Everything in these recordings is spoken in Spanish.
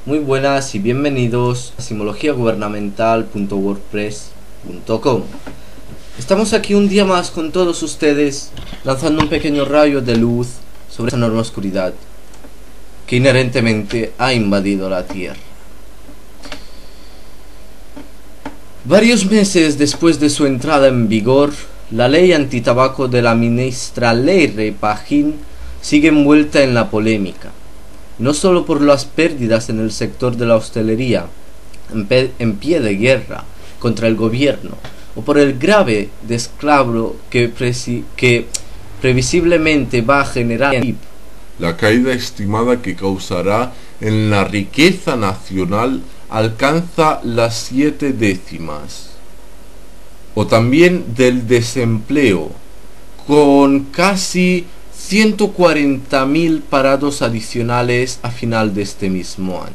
Muy buenas y bienvenidos a simologiagubernamental.wordpress.com. Estamos aquí un día más con todos ustedes, lanzando un pequeño rayo de luz sobre esa enorme oscuridad que inherentemente ha invadido la Tierra. Varios meses después de su entrada en vigor, la ley antitabaco de la ministra Leire Pagín sigue envuelta en la polémica, no solo por las pérdidas en el sector de la hostelería, en pie de guerra contra el gobierno, o por el grave descalabro que previsiblemente va a generar la caída estimada que causará en la riqueza nacional alcanza las 7 décimas, o también del desempleo, con casi 140.000 parados adicionales a final de este mismo año.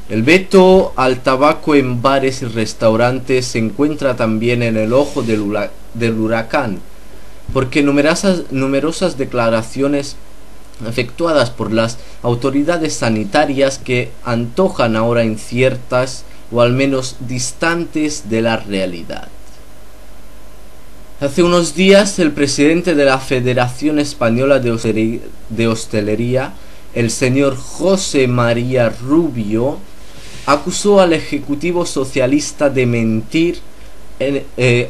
El veto al tabaco en bares y restaurantes se encuentra también en el ojo del huracán, porque numerosas declaraciones efectuadas por las autoridades sanitarias que antojan ahora inciertas o al menos distantes de la realidad. Hace unos días el presidente de la Federación Española de Hostelería, el señor José María Rubio, acusó al Ejecutivo Socialista de mentir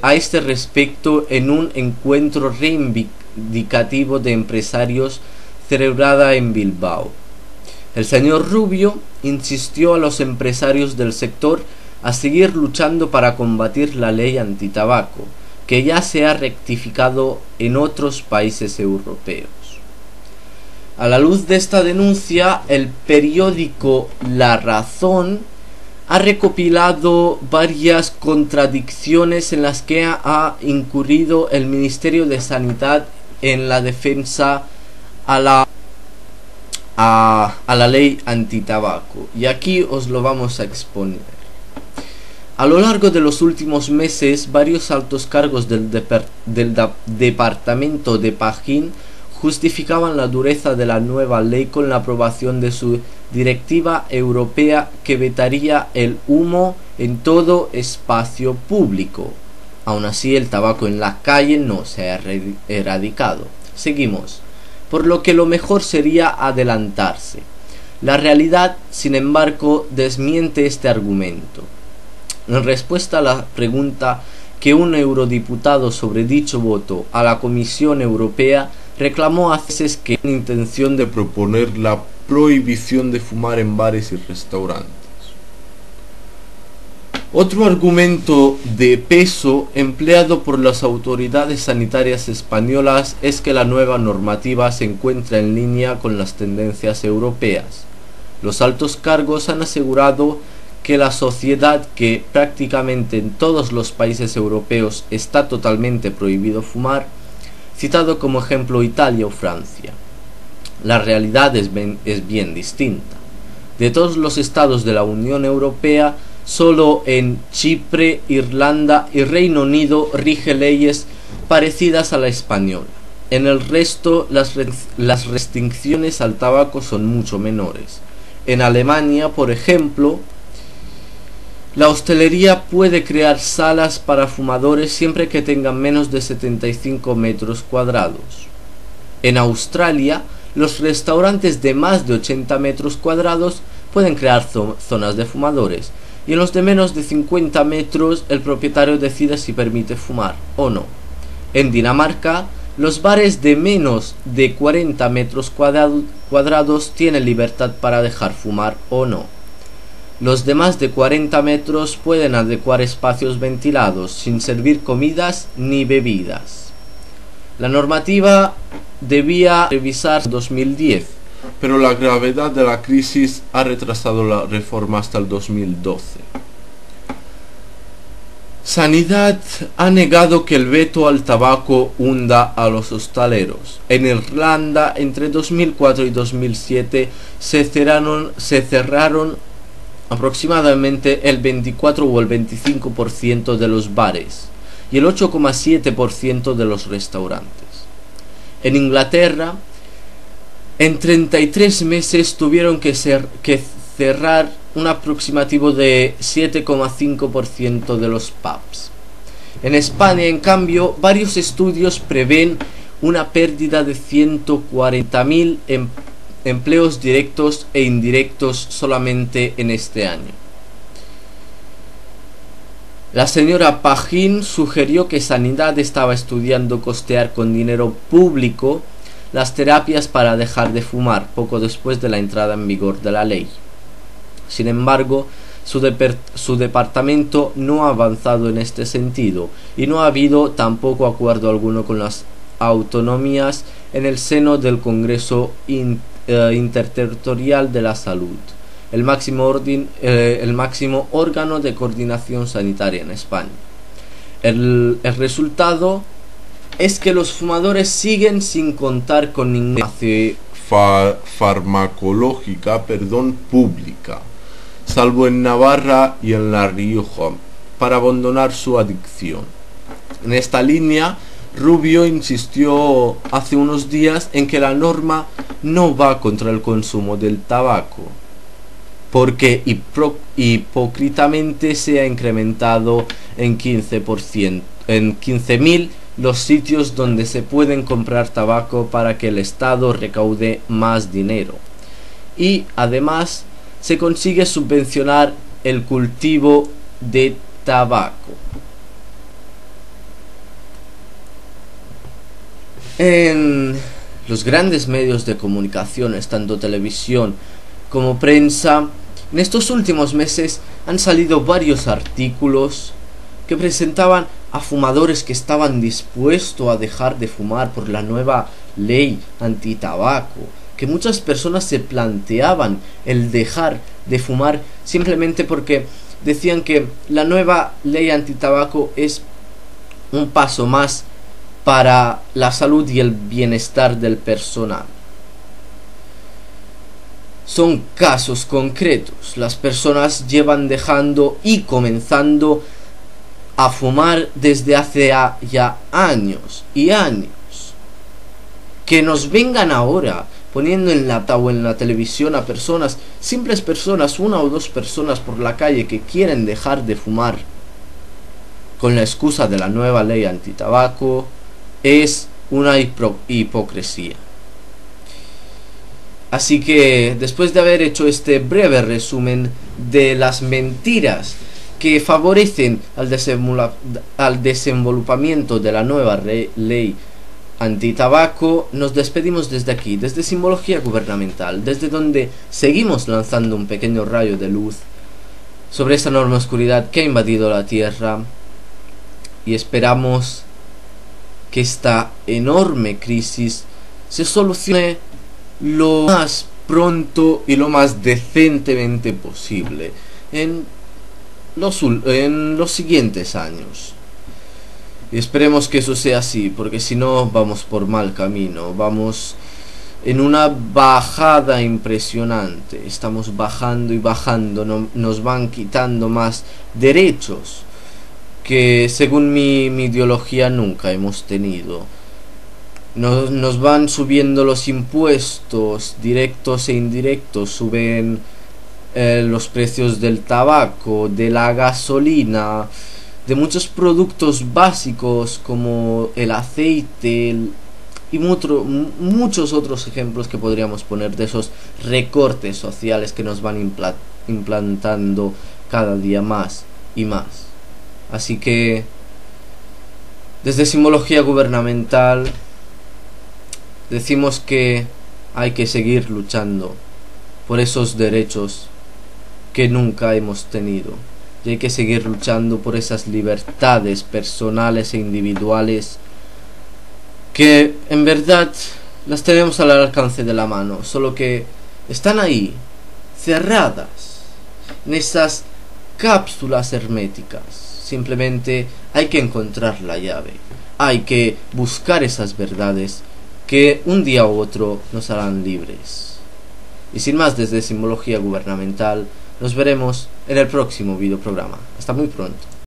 a este respecto en un encuentro reivindicativo de empresarios celebrada en Bilbao. El señor Rubio insistió a los empresarios del sector a seguir luchando para combatir la ley antitabaco, que ya se ha rectificado en otros países europeos. A la luz de esta denuncia, el periódico La Razón ha recopilado varias contradicciones en las que ha incurrido el Ministerio de Sanidad en la defensa a la ley antitabaco, y aquí os lo vamos a exponer. A lo largo de los últimos meses, varios altos cargos del departamento de Pagín justificaban la dureza de la nueva ley con la aprobación de su directiva europea que vetaría el humo en todo espacio público. Aún así, el tabaco en la calle no se ha erradicado. Seguimos. Por lo que lo mejor sería adelantarse. La realidad, sin embargo, desmiente este argumento. En respuesta a la pregunta que un eurodiputado sobre dicho voto a la Comisión Europea reclamó hace meses que tiene intención de proponer la prohibición de fumar en bares y restaurantes. Otro argumento de peso empleado por las autoridades sanitarias españolas es que la nueva normativa se encuentra en línea con las tendencias europeas. Los altos cargos han asegurado que la sociedad, que prácticamente en todos los países europeos está totalmente prohibido fumar, citado como ejemplo Italia o Francia. La realidad es bien distinta. De todos los estados de la Unión Europea, solo en Chipre, Irlanda y Reino Unido rige leyes parecidas a la española. En el resto, las restricciones al tabaco son mucho menores. En Alemania, por ejemplo, la hostelería puede crear salas para fumadores siempre que tengan menos de 75 metros cuadrados. En Australia, los restaurantes de más de 80 metros cuadrados pueden crear zonas de fumadores, y en los de menos de 50 metros el propietario decide si permite fumar o no. En Dinamarca, los bares de menos de 40 metros cuadrados tienen libertad para dejar fumar o no. Los de más de 40 metros pueden adecuar espacios ventilados sin servir comidas ni bebidas. La normativa debía revisarse en 2010, pero la gravedad de la crisis ha retrasado la reforma hasta el 2012. Sanidad ha negado que el veto al tabaco hunda a los hosteleros. En Irlanda, entre 2004 y 2007, se cerraron aproximadamente el 24 o el 25% de los bares y el 8,7% de los restaurantes. En Inglaterra, en 33 meses tuvieron que cerrar un aproximativo de 7,5% de los pubs. En España, en cambio, varios estudios prevén una pérdida de 140.000 empleos directos e indirectos solamente en este año. La señora Pajín sugirió que Sanidad estaba estudiando costear con dinero público las terapias para dejar de fumar poco después de la entrada en vigor de la ley. Sin embargo, su departamento no ha avanzado en este sentido y no ha habido tampoco acuerdo alguno con las autonomías en el seno del Congreso Interterritorial de la Salud, el máximo órgano de coordinación sanitaria en España. El resultado es que los fumadores siguen sin contar con ninguna farmacológica pública, salvo en Navarra y en La Rioja, para abandonar su adicción. En esta línea, Rubio insistió hace unos días en que la norma no va contra el consumo del tabaco, porque hipócritamente se ha incrementado en 15.000 los sitios donde se pueden comprar tabaco para que el Estado recaude más dinero. Y además se consigue subvencionar el cultivo de tabaco. En los grandes medios de comunicaciones, tanto televisión como prensa, en estos últimos meses han salido varios artículos que presentaban a fumadores que estaban dispuestos a dejar de fumar por la nueva ley antitabaco, que muchas personas se planteaban el dejar de fumar simplemente porque decían que la nueva ley antitabaco es un paso más para la salud y el bienestar del personal. Son casos concretos. Las personas llevan dejando y comenzando a fumar desde hace ya años y años. Que nos vengan ahora poniendo en la televisión a personas, simples personas, una o dos personas por la calle que quieren dejar de fumar con la excusa de la nueva ley antitabaco, es una hipocresía. Así que, después de haber hecho este breve resumen de las mentiras que favorecen al desenvolupamiento de la nueva ley antitabaco, nos despedimos desde aquí, desde Simbología Gubernamental, desde donde seguimos lanzando un pequeño rayo de luz sobre esta enorme oscuridad que ha invadido la Tierra, y esperamos que esta enorme crisis se solucione lo más pronto y lo más decentemente posible en los siguientes años. Y esperemos que eso sea así, porque si no vamos por mal camino, vamos en una bajada impresionante, estamos bajando y bajando, nos van quitando más derechos que según mi ideología nunca hemos tenido. Nos van subiendo los impuestos directos e indirectos, suben los precios del tabaco, de la gasolina, de muchos productos básicos como el aceite y muchos otros ejemplos que podríamos poner de esos recortes sociales que nos van implantando cada día más y más. Así que desde Simbología Gubernamental decimos que hay que seguir luchando por esos derechos que nunca hemos tenido, y hay que seguir luchando por esas libertades personales e individuales que en verdad las tenemos al alcance de la mano, solo que están ahí, cerradas, en esas cápsulas herméticas. Simplemente hay que encontrar la llave, hay que buscar esas verdades que un día u otro nos harán libres. Y sin más, desde Simbología Gubernamental, nos veremos en el próximo videoprograma. Hasta muy pronto.